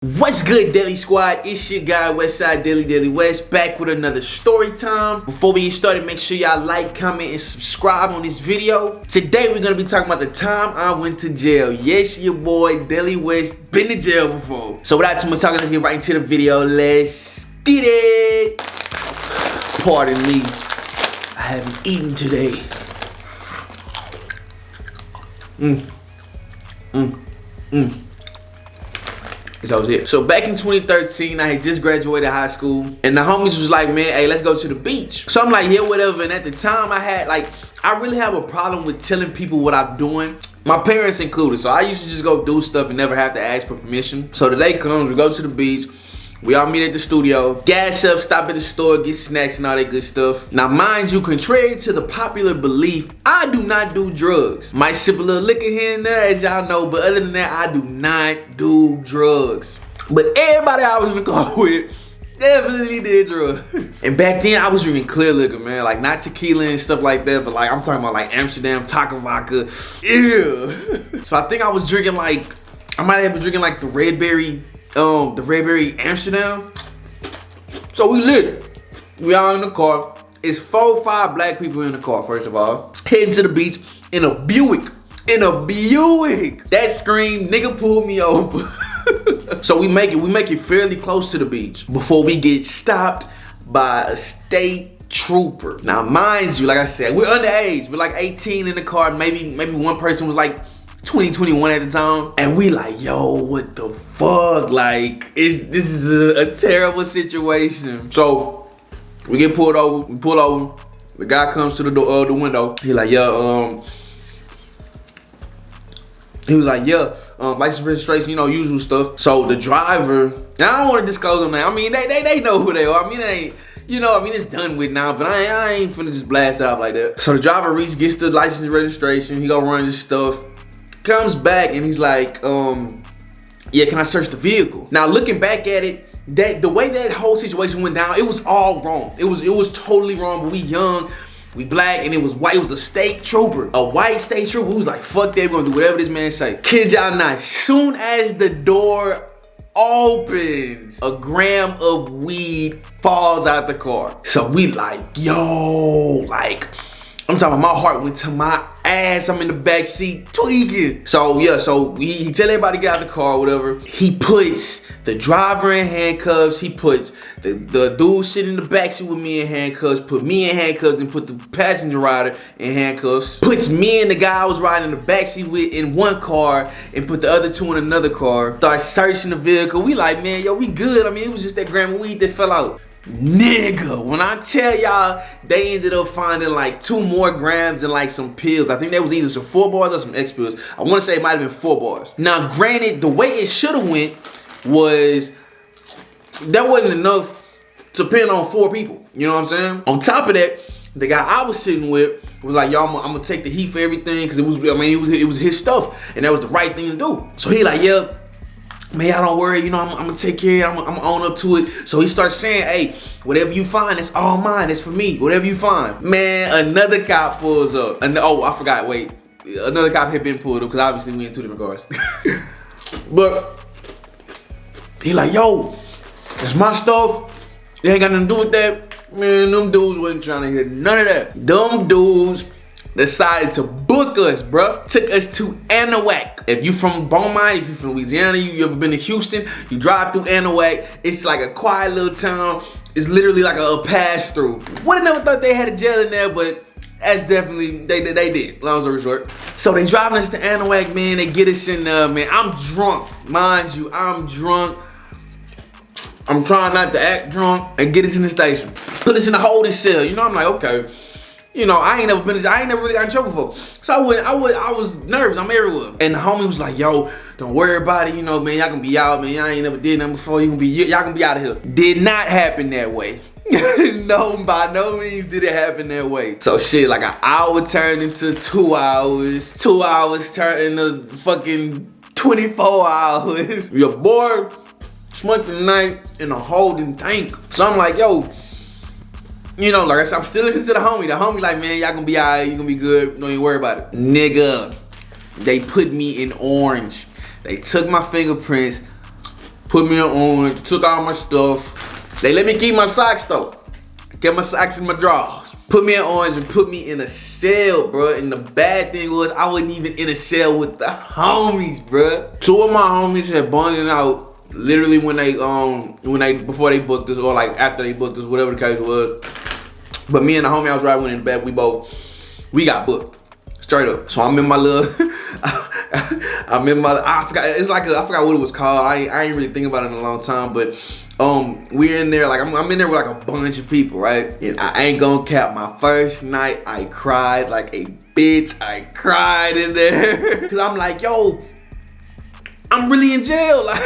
What's good, Daily Squad? It's your guy, Westside Daily West, back with another story time. Before we get started, make sure y'all like, comment, and subscribe on this video. Today, we're gonna be talking about the time I went to jail. Yes, your boy, Daily West, been to jail before. So without too much talking, let's get right into the video. Let's get it. Pardon me, I haven't eaten today. That was it. So back in 2013, I had just graduated high school, and the homies was like, man, hey, let's go to the beach. So I'm like, yeah, whatever. And at the time, I really have a problem with telling people what I'm doing, my parents included. So I used to just go do stuff and never have to ask for permission. So the day comes, we go to the beach. We all meet at the studio, gas up, stop at the store, get snacks and all that good stuff. Now, mind you, contrary to the popular belief, I do not do drugs. Might sip a little liquor here and there, as y'all know, but other than that, I do not do drugs. But everybody I was in the car with definitely did drugs. And back then, I was drinking clear liquor, man. Like, not tequila and stuff like that, but like, I'm talking about like Amsterdam, Taka vodka. Ew. So I think I was drinking like, I might have been drinking like the Red Berry Amsterdam. So we lit. We all in the car. It's 4 or 5 black people in the car, first of all. Heading to the beach in a Buick. That scream, nigga pulled me over. So we make it fairly close to the beach before we get stopped by a state trooper. Now, mind you, like I said, we're underage. We're like 18 in the car. Maybe one person was like 21 at the time, and we like, yo, what the fuck? Like, this is a terrible situation. So we get pulled over. We pull over. The guy comes to the window. He like, yeah, he was like, yeah, license, registration, you know, usual stuff. So the driver, now I don't want to disclose them now. I mean, they know who they are. I mean, they ain't, you know, I mean, it's done with now, but I ain't finna just blast it out like that. So the driver gets the license, registration. He go run his stuff. Comes back and he's like, yeah, can I search the vehicle? Now, looking back at it, the way that whole situation went down, it was all wrong. It was totally wrong, but we young, we black, and it was white. It was a state trooper, a white state trooper who was like, fuck that, we're gonna do whatever this man say. Kid y'all not, soon as the door opens, a gram of weed falls out the car. So we like, yo, like, I'm talking about my heart went to my ass. I'm in the back seat tweaking. So yeah, so he tell everybody to get out of the car or whatever. He puts the driver in handcuffs. He puts the dude sitting in the back seat with me in handcuffs. Put me in handcuffs and put the passenger rider in handcuffs. Puts me and the guy I was riding in the back seat with in one car and put the other two in another car. Start searching the vehicle. We like, man, yo, we good. I mean, it was just that gram of weed that fell out. Nigga, when I tell y'all, they ended up finding like 2 more grams and like some pills. I think that was either some 4 bars or some X pills. I want to say it might have been 4 bars. Now, granted, the way it should have went was that wasn't enough to pin on 4 people. You know what I'm saying? On top of that, the guy I was sitting with was like, yo, I'm gonna take the heat for everything, because it was his stuff, and that was the right thing to do. So he like, yeah, man, y'all don't worry, you know, I'm gonna take care of it, I'm gonna own up to it. So he starts saying, hey, whatever you find, it's all mine, it's for me, whatever you find. Man, another cop pulls up. Oh, I forgot, wait. Another cop had been pulled up, because obviously we in 2 different cars. But he like, yo, that's my stuff. They ain't got nothing to do with that. Man, them dudes wasn't trying to hear none of that. Them dudes decided to book us, bruh. Took us to Anahuac. If you from Beaumont, if you from Louisiana, you ever been to Houston, you drive through Anahuac. It's like a quiet little town. It's literally like a pass through. Would've never thought they had a jail in there, but that's definitely, they did, long story short. So they driving us to Anahuac, man. They get us in there, man. I'm drunk, mind you, I'm drunk. I'm trying not to act drunk, and get us in the station. Put us in the holding cell. You know, I'm like, okay. You know, I ain't never really got in trouble before. So I was nervous, I'm everywhere. And the homie was like, yo, don't worry about it, you know, man, y'all gonna be out, man. Y'all ain't never did nothing before, y'all gonna be out of here. Did not happen that way. No, by no means did it happen that way. So shit, like an hour turned into 2 hours. 2 hours turned into fucking 24 hours. Your boy spent the night in a holding tank. So I'm like, yo, you know, like I said, I'm still listening to the homie. The homie like, man, y'all gonna be alright, you gonna be good, don't even worry about it. Nigga, they put me in orange. They took my fingerprints, put me in orange, took all my stuff. They let me keep my socks though. Kept my socks in my drawers. Put me in orange and put me in a cell, bro. And the bad thing was I wasn't even in a cell with the homies, bro. Two of my homies had bonded out literally when they before they booked us, or like after they booked us, whatever the case was. But me and the homie I was riding with in the back, we got booked. Straight up. So I'm in my little I forgot what it was called. I ain't really thinking about it in a long time, but we're in there, like I'm in there with like a bunch of people, right? And I ain't gonna cap, my first night I cried like a bitch. I cried in there. Cause I'm like, yo, I'm really in jail, like,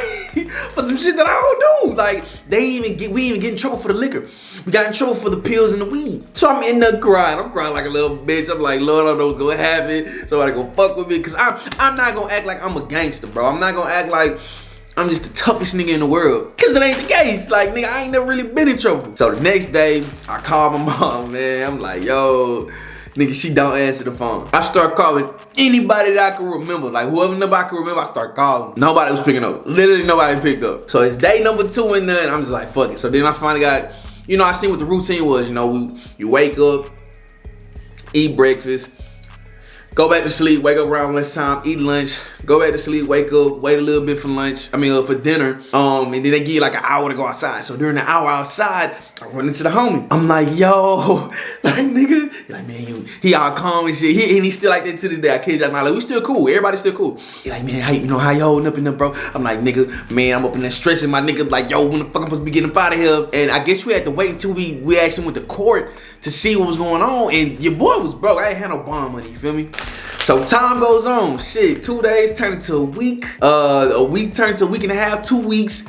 for some shit that I don't do. Like, we ain't even get in trouble for the liquor. We got in trouble for the pills and the weed. So I'm in there crying. I'm crying like a little bitch. I'm like, Lord, I know what's gonna happen. Somebody gonna fuck with me. Cause I'm not gonna act like I'm a gangster, bro. I'm not gonna act like I'm just the toughest nigga in the world. Cause it ain't the case. Like, nigga, I ain't never really been in trouble. So the next day, I called my mom, man. I'm like, yo, nigga, she don't answer the phone. I start calling anybody that I can remember. Like, whoever nobody can remember, I start calling. Nobody was picking up. Literally nobody picked up. So it's day number 2 in there, and I'm just like, fuck it. So then I finally got, you know, I seen what the routine was. You know, you wake up, eat breakfast, go back to sleep, wake up around lunchtime, eat lunch, go back to sleep, wake up, wait a little bit for lunch, for dinner, and then they give you like an hour to go outside. So during the hour outside, I run into the homie. I'm like, yo, like, nigga, like, man, he all calm and shit, and he's still like that to this day. I kid you not, like, we still cool, everybody's still cool. He like, man, how you holding up in there, bro? I'm like, nigga, man, I'm up in there stressing my nigga, like, yo, when the fuck I'm supposed to be getting up out of here? And I guess we had to wait until we actually went to court to see what was going on, and your boy was broke. I ain't had no bond money, you feel me? So time goes on, shit, 2 days turned into a week, a week turned to a week and a half, 2 weeks.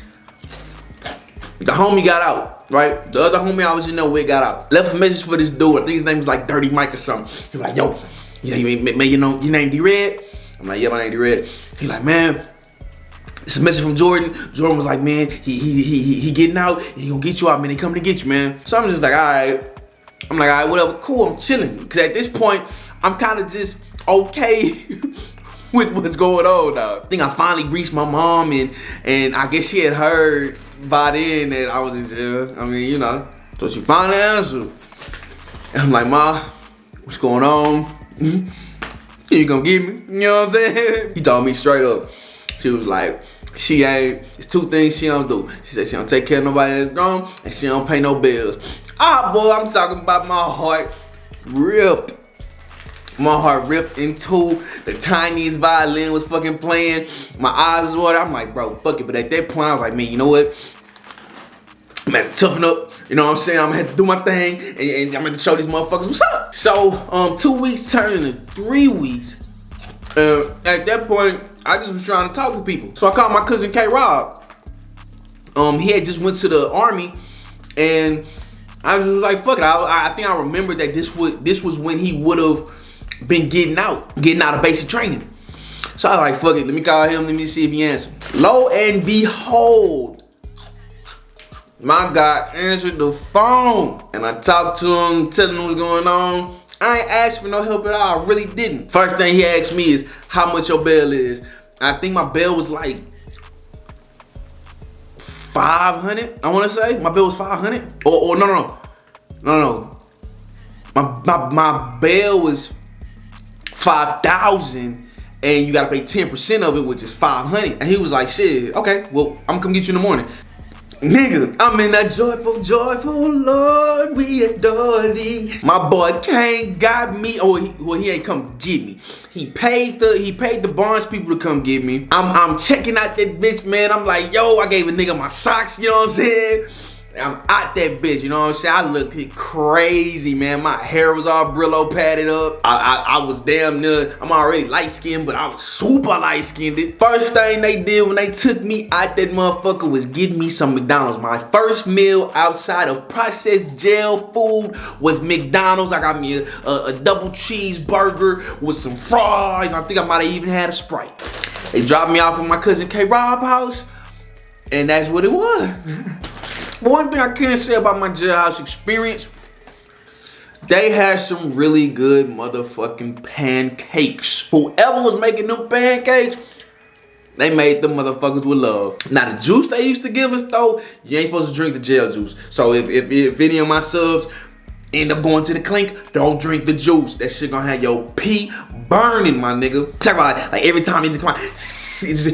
The homie got out, right? The other homie I was in there with got out. Left a message for this dude, I think his name was like Dirty Mike or something. He was like, yo, you know your name D-Red? I'm like, yeah, my name D-Red. He like, man, it's a message from Jordan. Jordan was like, man, he getting out, he gonna get you out, man, he coming to get you, man. So I'm just like, all right. I'm like, all right, whatever, cool, I'm chilling. Because at this point, I'm kind of just okay with what's going on now. I think I finally reached my mom, and I guess she had heard by then that I was in jail. I mean, you know. So she finally answered. And I'm like, Ma, what's going on? You gonna get me? You know what I'm saying? He told me straight up. She was like, it's 2 things she don't do. She said she don't take care of nobody that's grown, and she don't pay no bills. Ah, boy, I'm talking about my heart ripped. My heart ripped in 2. The tiniest violin was fucking playing. My eyes was watered. I'm like, bro, fuck it. But at that point, I was like, man, you know what? I'm gonna have to toughen up. You know what I'm saying? I'm gonna have to do my thing, and I'm gonna show these motherfuckers what's up. So, 2 weeks turned into 3 weeks. At that point, I just was trying to talk to people. So I called my cousin K-Rob. He had just went to the army, and I was just like, fuck it. I think I remembered that this was when he would have been getting out of basic training. So I was like, fuck it, let me call him, let me see if he answered. Lo and behold, my guy answered the phone, and I talked to him, telling him what's going on. I ain't asked for no help at all, I really didn't. First thing he asked me is, how much your bail is? I think my bail was like 500, I wanna say. My bill was 500, or no. My bail was 5,000, and you gotta pay 10% of it, which is 500. And he was like, shit, okay, well, I'm gonna come get you in the morning. Nigga, I'm in that joyful, joyful Lord, we adore thee. My boy Kane got me, he ain't come get me. He paid the Barnes people to come get me. I'm checking out that bitch, man. I'm like, yo, I gave a nigga my socks, you know what I'm saying? I'm out that bitch, you know what I'm saying? I looked crazy, man. My hair was all Brillo padded up. I was damn near, I'm already light-skinned, but I was super light-skinned. First thing they did when they took me out that motherfucker was get me some McDonald's. My first meal outside of processed jail food was McDonald's. I got me a double cheeseburger with some fries. I think I might have even had a Sprite. They dropped me off at my cousin K-Rob house, and that's what it was. One thing I can say about my jailhouse experience, they had some really good motherfucking pancakes. Whoever was making them pancakes, They made them motherfuckers with love. Now the juice they used to give us though, you ain't supposed to drink the jail juice. So if any of my subs end up going to the clink, don't drink the juice. That shit gonna have your pee burning, my nigga. Talk about like every time you come out, it's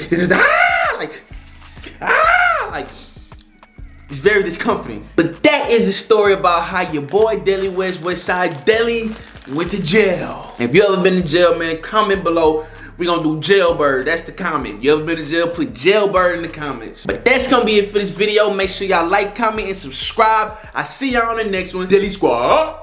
very discomforting. But that is the story about how your boy Deli West, Westside Deli, went to jail. If you ever been to jail, man, comment below. We gonna do jailbird. That's the comment. You ever been to jail? Put jailbird in the comments. But that's gonna be it for this video. Make sure y'all like, comment, and subscribe. I see y'all on the next one. Deli Squad.